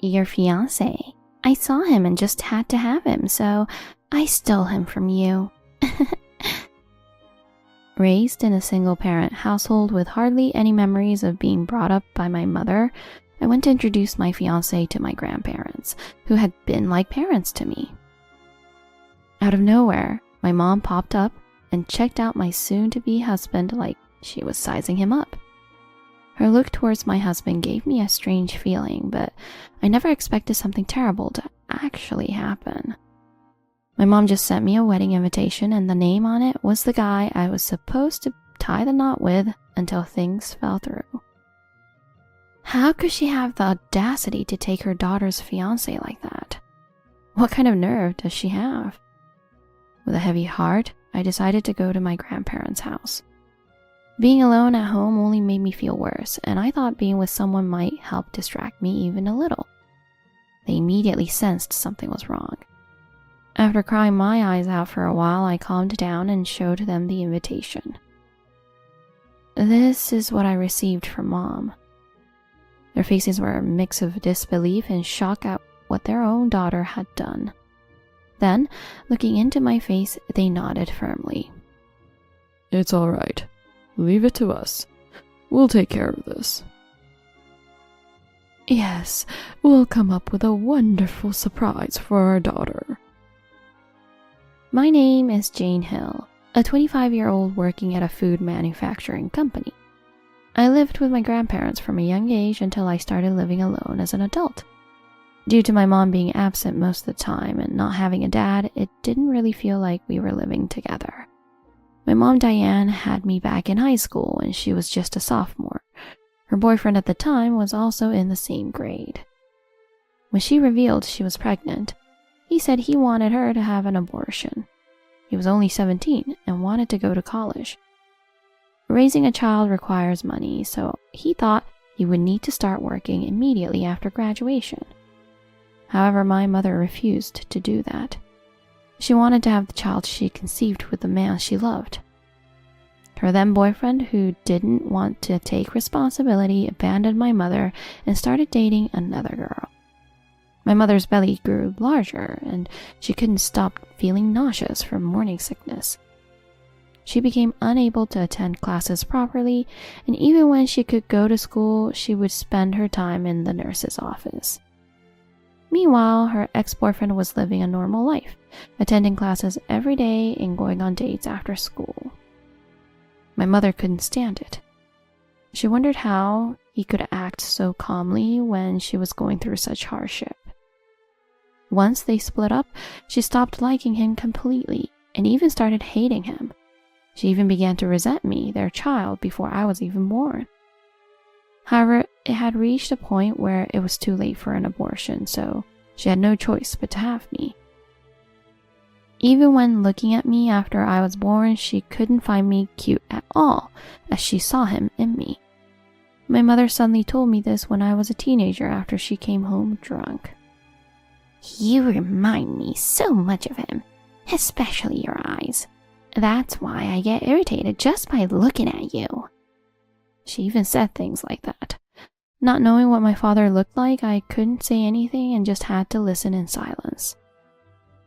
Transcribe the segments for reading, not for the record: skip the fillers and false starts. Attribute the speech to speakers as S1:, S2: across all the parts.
S1: Your fiancé. I saw him and just had to have him, so I stole him from you. Raised in a single-parent household with hardly any memories of being brought up by my mother, I went to introduce my fiancé to my grandparents, who had been like parents to me. Out of nowhere, my mom popped up and checked out my soon-to-be husband like she was sizing him up. Her look towards my husband gave me a strange feeling, but I never expected something terrible to actually happen. My mom just sent me a wedding invitation, and the name on it was the guy I was supposed to tie the knot with until things fell through. How could she have the audacity to take her daughter's fiancé like that? What kind of nerve does she have? With a heavy heart, I decided to go to my grandparents' house. Being alone at home only made me feel worse, and I thought being with someone might help distract me even a little. They immediately sensed something was wrong. After crying my eyes out for a while, I calmed down and showed them the invitation. This is what I received from Mom. Their faces were a mix of disbelief and shock at what their own daughter had done. Then, looking into my face, they nodded firmly.
S2: It's all right. Leave it to us. We'll take care of this. Yes, we'll come up with a wonderful surprise for our daughter.
S1: My name is Jane Hill, a 25-year-old working at a food manufacturing company. I lived with my grandparents from a young age until I started living alone as an adult. Due to my mom being absent most of the time and not having a dad, it didn't really feel like we were living together. My mom, Diane, had me back in high school when she was just a sophomore. Her boyfriend at the time was also in the same grade. When she revealed she was pregnant, he said he wanted her to have an abortion. He was only 17 and wanted to go to college. Raising a child requires money, so he thought he would need to start working immediately after graduation. However, my mother refused to do that. She wanted to have the child she conceived with the man she loved. Her then boyfriend, who didn't want to take responsibility, abandoned my mother and started dating another girl. My mother's belly grew larger, and she couldn't stop feeling nauseous from morning sickness. She became unable to attend classes properly, and even when she could go to school, she would spend her time in the nurse's office. Meanwhile, her ex-boyfriend was living a normal life, attending classes every day and going on dates after school. My mother couldn't stand it. She wondered how he could act so calmly when she was going through such hardship. Once they split up, she stopped liking him completely and even started hating him. She even began to resent me, their child, before I was even born. However, it had reached a point where it was too late for an abortion, so she had no choice but to have me. Even when looking at me after I was born, she couldn't find me cute at all, as she saw him in me. My mother suddenly told me this when I was a teenager after she came home drunk. You remind me so much of him, especially your eyes. That's why I get irritated just by looking at you. She even said things like that. Not knowing what my father looked like, I couldn't say anything and just had to listen in silence.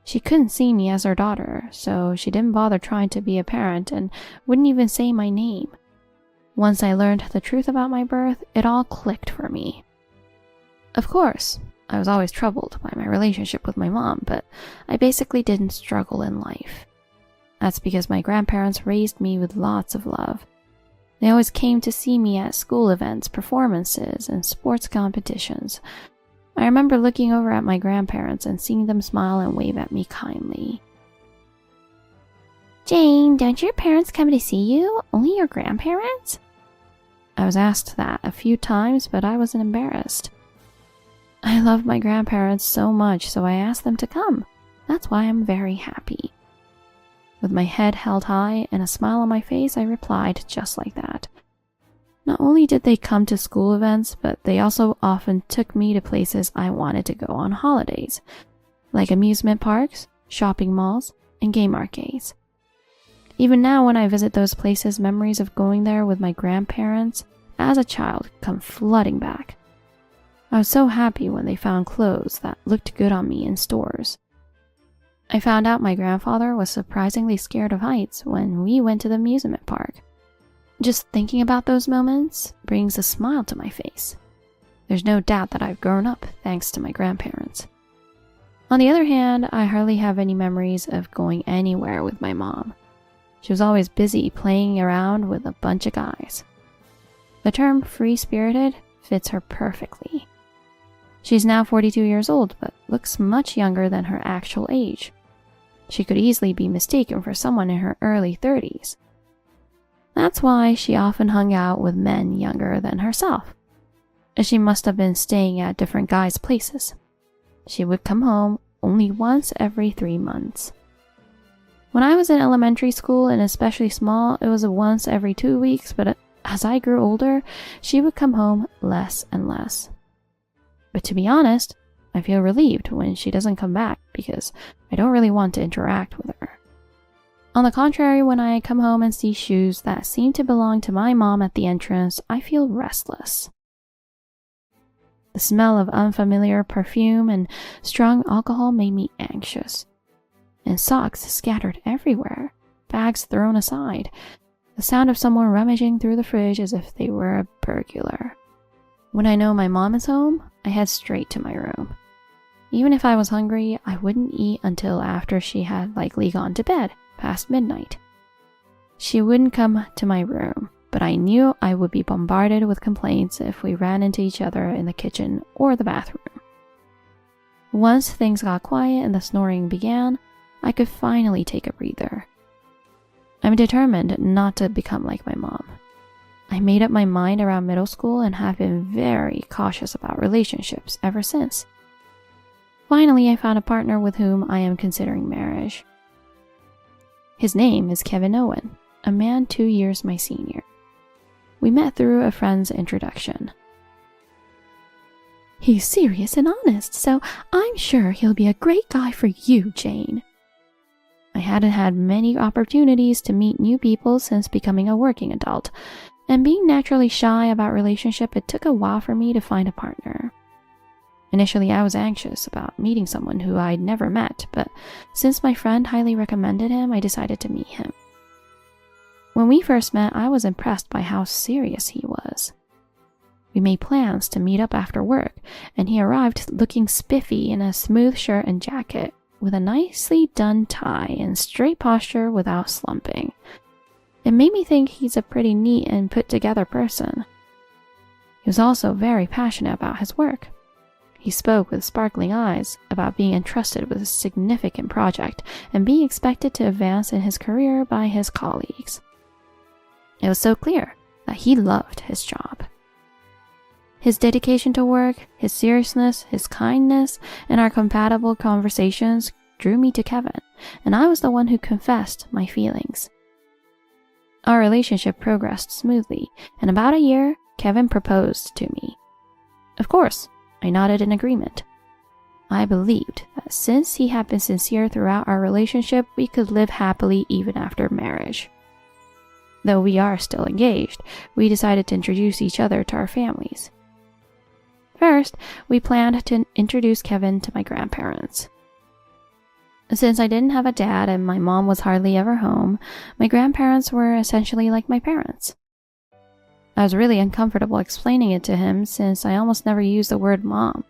S1: She couldn't see me as her daughter, so she didn't bother trying to be a parent and wouldn't even say my name. Once I learned the truth about my birth, it all clicked for me. Of course, I was always troubled by my relationship with my mom, but I basically didn't struggle in life. That's because my grandparents raised me with lots of love. They always came to see me at school events, performances, and sports competitions. I remember looking over at my grandparents and seeing them smile and wave at me kindly. Jane, don't your parents come to see you? Only your grandparents? I was asked that a few times, but I wasn't embarrassed. I love my grandparents so much, so I asked them to come. That's why I'm very happy. With my head held high and a smile on my face, I replied just like that. Not only did they come to school events, but they also often took me to places I wanted to go on holidays, like amusement parks, shopping malls, and game arcades. Even now, when I visit those places, memories of going there with my grandparents as a child come flooding back. I was so happy when they found clothes that looked good on me in stores. I found out my grandfather was surprisingly scared of heights when we went to the amusement park. Just thinking about those moments brings a smile to my face. There's no doubt that I've grown up thanks to my grandparents. On the other hand, I hardly have any memories of going anywhere with my mom. She was always busy playing around with a bunch of guys. The term free-spirited fits her perfectly. She's now 42 years old, but looks much younger than her actual age. She could easily be mistaken for someone in her early 30s. That's why she often hung out with men younger than herself. She must have been staying at different guys' places. She would come home only once every 3 months. When I was in elementary school and especially small, it was once every 2 weeks, but as I grew older, she would come home less and less. But to be honest, I feel relieved when she doesn't come back because I don't really want to interact with her. On the contrary, when I come home and see shoes that seem to belong to my mom at the entrance, I feel restless. The smell of unfamiliar perfume and strong alcohol made me anxious. And socks scattered everywhere, bags thrown aside, the sound of someone rummaging through the fridge as if they were a burglar. When I know my mom is home, I head straight to my room. Even if I was hungry, I wouldn't eat until after she had likely gone to bed, past midnight. She wouldn't come to my room, but I knew I would be bombarded with complaints if we ran into each other in the kitchen or the bathroom. Once things got quiet and the snoring began, I could finally take a breather. I'm determined not to become like my mom. I made up my mind around middle school and have been very cautious about relationships ever since. Finally, I found a partner with whom I am considering marriage. His name is Kevin Owen, a man 2 years my senior. We met through a friend's introduction.
S3: He's serious and honest, so I'm sure he'll be a great guy for you, Jane.
S1: I hadn't had many opportunities to meet new people since becoming a working adult, and being naturally shy about relationship, it took a while for me to find a partner. Initially, I was anxious about meeting someone who I'd never met, but since my friend highly recommended him, I decided to meet him. When we first met, I was impressed by how serious he was. We made plans to meet up after work, and he arrived looking spiffy in a smooth shirt and jacket, with a nicely done tie and straight posture without slumping. It made me think he's a pretty neat and put-together person. He was also very passionate about his work. He spoke with sparkling eyes about being entrusted with a significant project and being expected to advance in his career by his colleagues. It was so clear that he loved his job. His dedication to work, his seriousness, his kindness, and our compatible conversations drew me to Kevin, and I was the one who confessed my feelings. Our relationship progressed smoothly, and about a year, Kevin proposed to me. Of course, I nodded in agreement. I believed that since he had been sincere throughout our relationship, we could live happily even after marriage. Though we are still engaged, we decided to introduce each other to our families. First, we planned to introduce Kevin to my grandparents. Since I didn't have a dad and my mom was hardly ever home, my grandparents were essentially like my parents. I was really uncomfortable explaining it to him since I almost never used the word mom.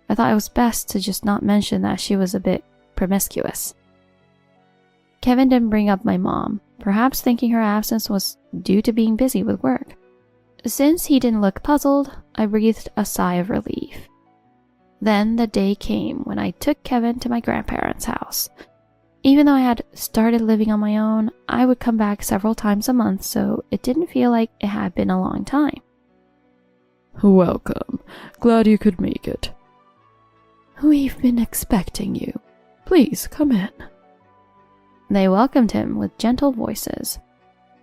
S1: I thought it was best to just not mention that she was a bit promiscuous. Kevin didn't bring up my mom, perhaps thinking her absence was due to being busy with work. Since he didn't look puzzled, I breathed a sigh of relief. Then the day came when I took Kevin to my grandparents' house. Even though I had started living on my own, I would come back several times a month, so it didn't feel like it had been a long time.
S2: Welcome. Glad you could make it.
S3: We've been expecting you. Please come in.
S1: They welcomed him with gentle voices.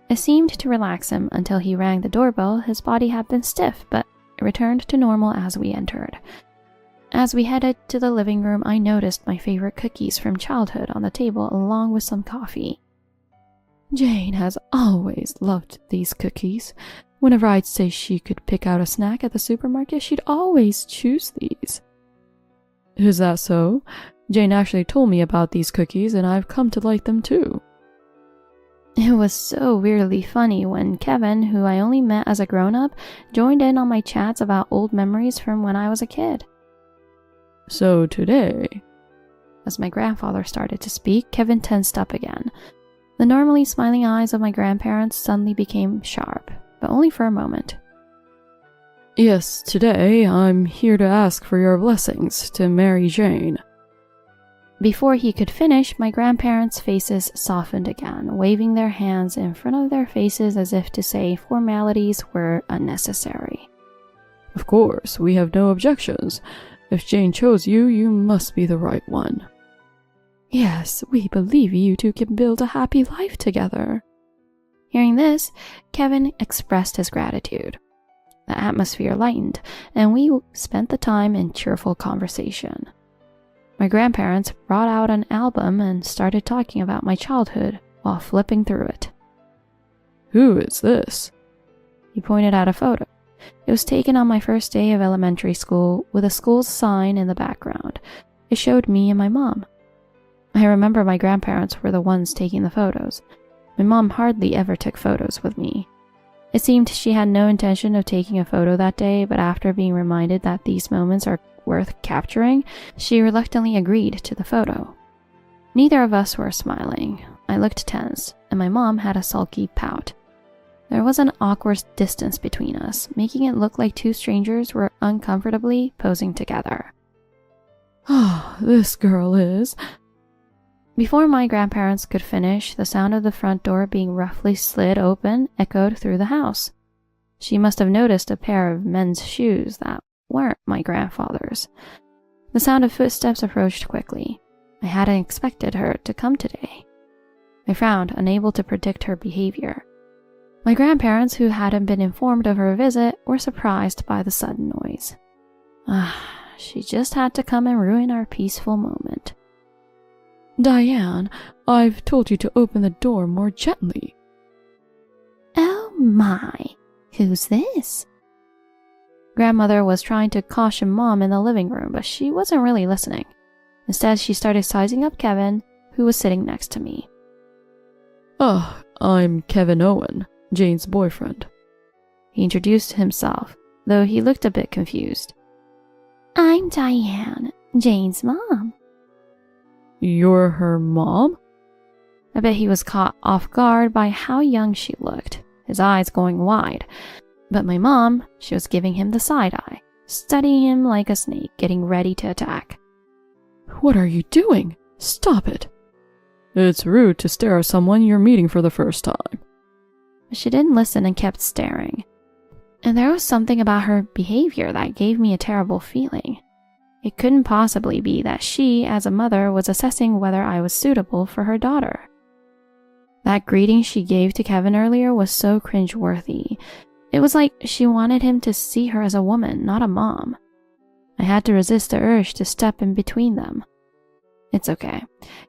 S1: It seemed to relax him until he rang the doorbell. His body had been stiff, but it returned to normal as we entered. As we headed to the living room, I noticed my favorite cookies from childhood on the table along with some coffee.
S3: Jane has always loved these cookies.
S2: Whenever I'd say she could pick out a snack at the supermarket, she'd always choose these. Is that so? Jane actually told me about these cookies and I've come to like them too.
S1: It was so weirdly funny when Kevin, who I only met as a grown-up, joined in on my chats about old memories from when I was a kid.
S2: So today...
S1: As my grandfather started to speak, Kevin tensed up again. The normally smiling eyes of my grandparents suddenly became sharp, but only for a moment.
S2: Yes, today I'm here to ask for your blessings to marry Jane.
S1: Before he could finish, my grandparents' faces softened again, waving their hands in front of their faces as if to say formalities were unnecessary.
S2: Of course, we have no objections. If Jane chose you, you must be the right one.
S3: Yes, we believe you two can build a happy life together.
S1: Hearing this, Kevin expressed his gratitude. The atmosphere lightened, and we spent the time in cheerful conversation. My grandparents brought out an album and started talking about my childhood while flipping through it.
S2: Who is this?
S1: He pointed at a photo. It was taken on my first day of elementary school with a school's sign in the background. It showed me and my mom. I remember my grandparents were the ones taking the photos. My mom hardly ever took photos with me. It seemed she had no intention of taking a photo that day, but after being reminded that these moments are worth capturing, she reluctantly agreed to the photo. Neither of us were smiling. I looked tense, and my mom had a sulky pout. There was an awkward distance between us, making it look like two strangers were uncomfortably posing together.
S2: Oh, this girl is...
S1: Before my grandparents could finish, the sound of the front door being roughly slid open echoed through the house. She must have noticed a pair of men's shoes that weren't my grandfather's. The sound of footsteps approached quickly. I hadn't expected her to come today. I frowned, unable to predict her behavior. My grandparents, who hadn't been informed of her visit, were surprised by the sudden noise. She just had to come and ruin our peaceful moment.
S2: Diane, I've told you to open the door more gently.
S3: Oh my, who's this?
S1: Grandmother was trying to caution Mom in the living room, but she wasn't really listening. Instead, she started sizing up Kevin, who was sitting next to me.
S2: Oh, I'm Kevin Owen, Jane's boyfriend.
S1: He introduced himself, though he looked a bit confused.
S3: I'm Diane, Jane's mom.
S2: You're her mom?
S1: I bet he was caught off guard by how young she looked, his eyes going wide. But my mom, she was giving him the side eye, studying him like a snake, getting ready to attack.
S2: What are you doing? Stop it. It's rude to stare at someone you're meeting for the first time.
S1: But she didn't listen and kept staring. And there was something about her behavior that gave me a terrible feeling. It couldn't possibly be that she, as a mother, was assessing whether I was suitable for her daughter. That greeting she gave to Kevin earlier was so cringeworthy. It was like she wanted him to see her as a woman, not a mom. I had to resist the urge to step in between them. It's okay.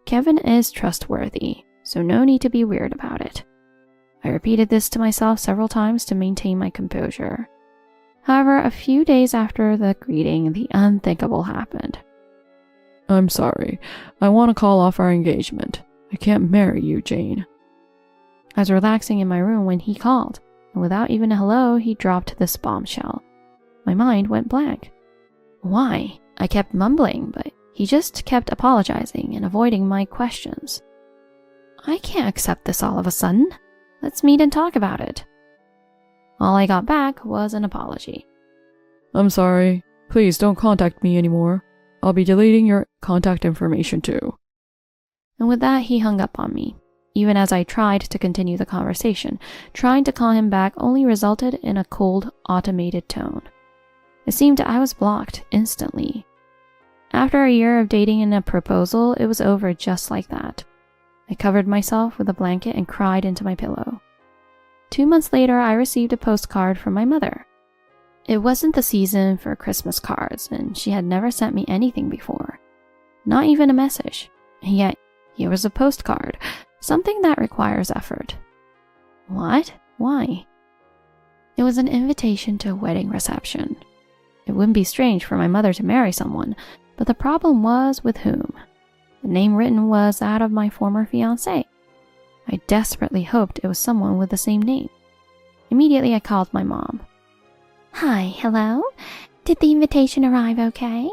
S1: Kevin is trustworthy, so no need to be weird about it. I repeated this to myself several times to maintain my composure. However, a few days after the greeting, the unthinkable happened.
S2: I'm sorry. I want to call off our engagement. I can't marry you, Jane.
S1: I was relaxing in my room when he called, and without even a hello, he dropped this bombshell. My mind went blank. Why? I kept mumbling, but he just kept apologizing and avoiding my questions. I can't accept this all of a sudden. Let's meet and talk about it. All I got back was an apology.
S2: I'm sorry. Please don't contact me anymore. I'll be deleting your contact information too.
S1: And with that, he hung up on me. Even as I tried to continue the conversation, trying to call him back only resulted in a cold, automated tone. It seemed I was blocked instantly. After a year of dating and a proposal, it was over just like that. I covered myself with a blanket and cried into my pillow. 2 months later, I received a postcard from my mother. It wasn't the season for Christmas cards, and she had never sent me anything before. Not even a message. And yet, here was a postcard, something that requires effort. What? Why? It was an invitation to a wedding reception. It wouldn't be strange for my mother to marry someone, but the problem was with whom. The name written was that of my former fiancé. I desperately hoped it was someone with the same name. Immediately I called my mom.
S3: Hi, hello? Did the invitation arrive okay?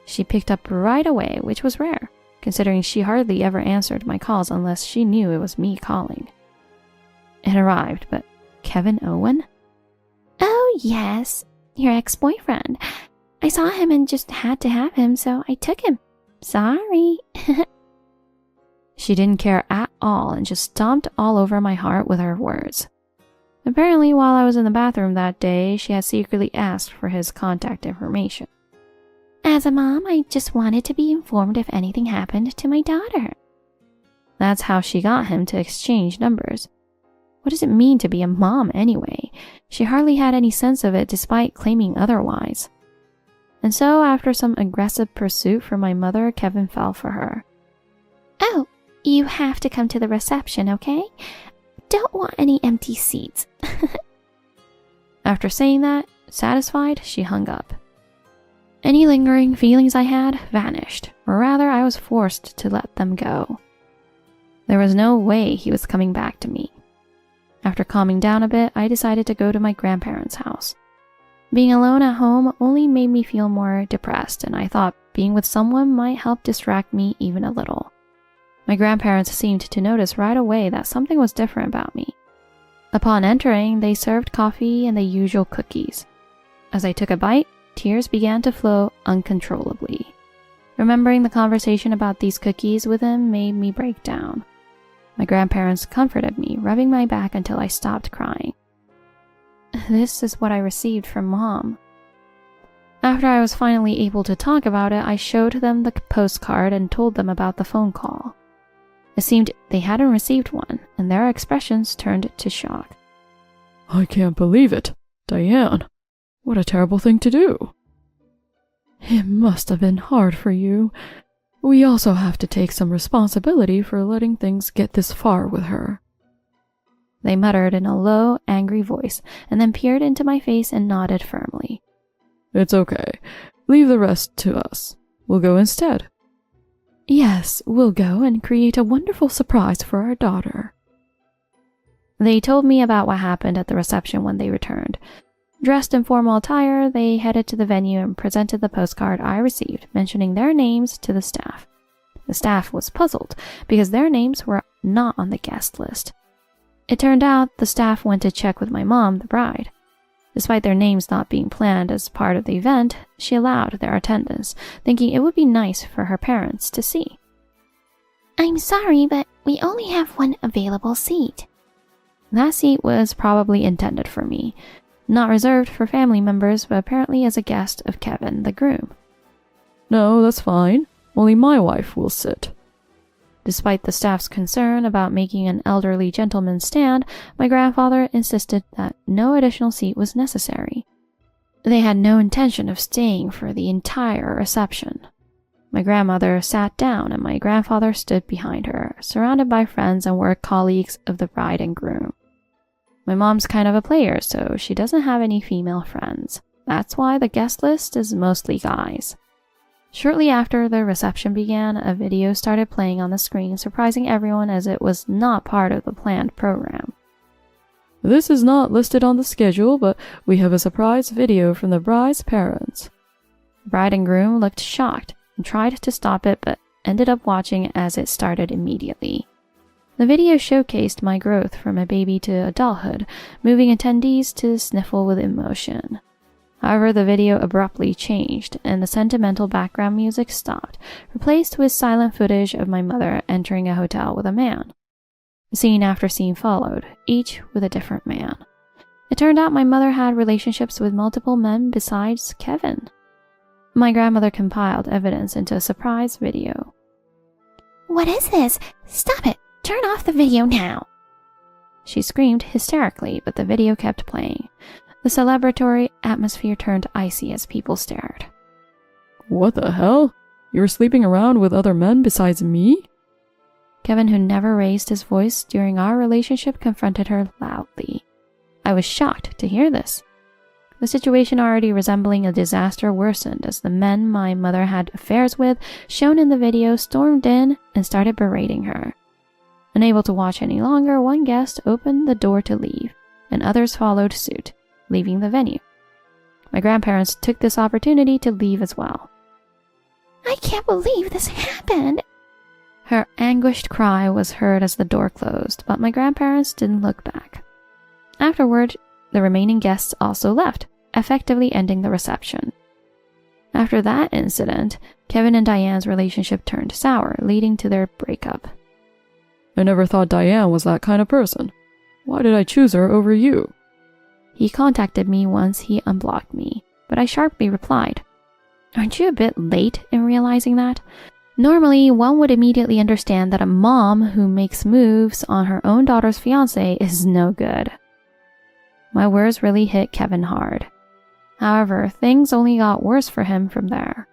S1: She picked up right away, which was rare, considering she hardly ever answered my calls unless she knew it was me calling. It arrived, but Kevin Owen?
S3: Oh, yes, your ex-boyfriend. I saw him and just had to have him, so I took him. Sorry.
S1: She didn't care at all and just stomped all over my heart with her words. Apparently, while I was in the bathroom that day, she had secretly asked for his contact information.
S3: As a mom, I just wanted to be informed if anything happened to my daughter.
S1: That's how she got him to exchange numbers. What does it mean to be a mom anyway? She hardly had any sense of it despite claiming otherwise. And so, after some aggressive pursuit from my mother, Kevin fell for her.
S3: Oh, you have to come to the reception, okay? Don't want any empty seats.
S1: After saying that, satisfied, she hung up. Any lingering feelings I had vanished, or rather I was forced to let them go. There was no way he was coming back to me. After calming down a bit, I decided to go to my grandparents' house. Being alone at home only made me feel more depressed, and I thought being with someone might help distract me even a little. My grandparents seemed to notice right away that something was different about me. Upon entering, they served coffee and the usual cookies. As I took a bite, tears began to flow uncontrollably. Remembering the conversation about these cookies with him made me break down. My grandparents comforted me, rubbing my back until I stopped crying. This is what I received from Mom. After I was finally able to talk about it, I showed them the postcard and told them about the phone call. It seemed they hadn't received one, and their expressions turned to shock.
S2: I can't believe it. Diane, what a terrible thing to do. It must have been hard for you. We also have to take some responsibility for letting things get this far with her.
S1: They muttered in a low, angry voice, and then peered into my face and nodded firmly.
S2: It's okay. Leave the rest to us. We'll go instead. Yes, we'll go and create a wonderful surprise for our daughter.
S1: They told me about what happened at the reception when they returned. Dressed in formal attire, they headed to the venue and presented the postcard I received, mentioning their names to the staff. The staff was puzzled because their names were not on the guest list. It turned out the staff went to check with my mom, the bride. Despite their names not being planned as part of the event, she allowed their attendance, thinking it would be nice for her parents to see.
S3: I'm sorry, but we only have one available seat.
S1: That seat was probably intended for me, not reserved for family members, but apparently as a guest of Kevin, the groom.
S2: No, that's fine. Only my wife will sit.
S1: Despite the staff's concern about making an elderly gentleman stand, my grandfather insisted that no additional seat was necessary. They had no intention of staying for the entire reception. My grandmother sat down and my grandfather stood behind her, surrounded by friends and work colleagues of the bride and groom. My mom's kind of a player, so she doesn't have any female friends. That's why the guest list is mostly guys. Shortly after the reception began, a video started playing on the screen, surprising everyone as it was not part of the planned program.
S2: This is not listed on the schedule, but we have a surprise video from the bride's parents.
S1: The bride and groom looked shocked and tried to stop it, but ended up watching as it started immediately. The video showcased my growth from a baby to adulthood, moving attendees to sniffle with emotion. However, the video abruptly changed, and the sentimental background music stopped, replaced with silent footage of my mother entering a hotel with a man. Scene after scene followed, each with a different man. It turned out my mother had relationships with multiple men besides Kevin. My grandmother compiled evidence into a surprise video.
S3: What is this? Stop it! Turn off the video now!
S1: She screamed hysterically, but the video kept playing. The celebratory atmosphere turned icy as people stared.
S2: What the hell? You were sleeping around with other men besides me?
S1: Kevin, who never raised his voice during our relationship, confronted her loudly. I was shocked to hear this. The situation already resembling a disaster worsened as the men my mother had affairs with, shown in the video, stormed in and started berating her. Unable to watch any longer, one guest opened the door to leave, and others followed suit, leaving the venue. My grandparents took this opportunity to leave as well.
S3: I can't believe this happened.
S1: Her anguished cry was heard as the door closed, but my grandparents didn't look back. Afterward, the remaining guests also left, effectively ending the reception. After that incident, Kevin and Diane's relationship turned sour, leading to their breakup.
S2: I never thought Diane was that kind of person. Why did I choose her over you?
S1: He contacted me once he unblocked me, but I sharply replied, "Aren't you a bit late in realizing that? Normally, one would immediately understand that a mom who makes moves on her own daughter's fiancé is no good." My words really hit Kevin hard. However, things only got worse for him from there.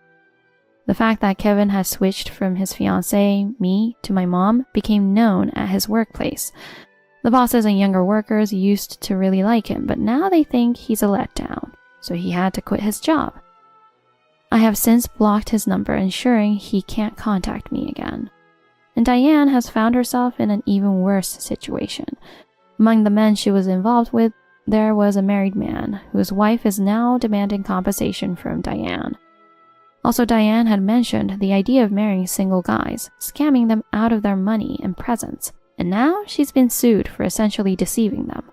S1: The fact that Kevin had switched from his fiancée, me, to my mom became known at his workplace. The bosses and younger workers used to really like him, but now they think he's a letdown, so he had to quit his job. I have since blocked his number, ensuring he can't contact me again. And Diane has found herself in an even worse situation. Among the men she was involved with, there was a married man whose wife is now demanding compensation from Diane. Also, Diane had mentioned the idea of marrying single guys, scamming them out of their money and presents, and now she's been sued for essentially deceiving them.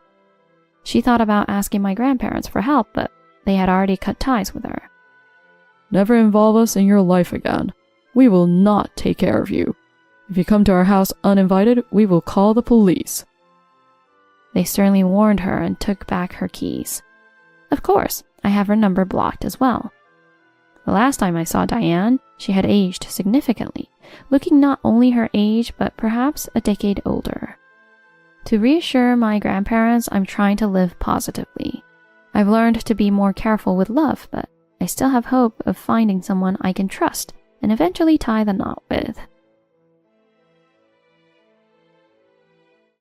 S1: She thought about asking my grandparents for help, but they had already cut ties with her.
S2: Never involve us in your life again. We will not take care of you. If you come to our house uninvited, we will call the police.
S1: They sternly warned her and took back her keys. Of course, I have her number blocked as well. The last time I saw Diane, she had aged significantly, looking not only her age, but perhaps a decade older. To reassure my grandparents, I'm trying to live positively. I've learned to be more careful with love, but I still have hope of finding someone I can trust and eventually tie the knot with.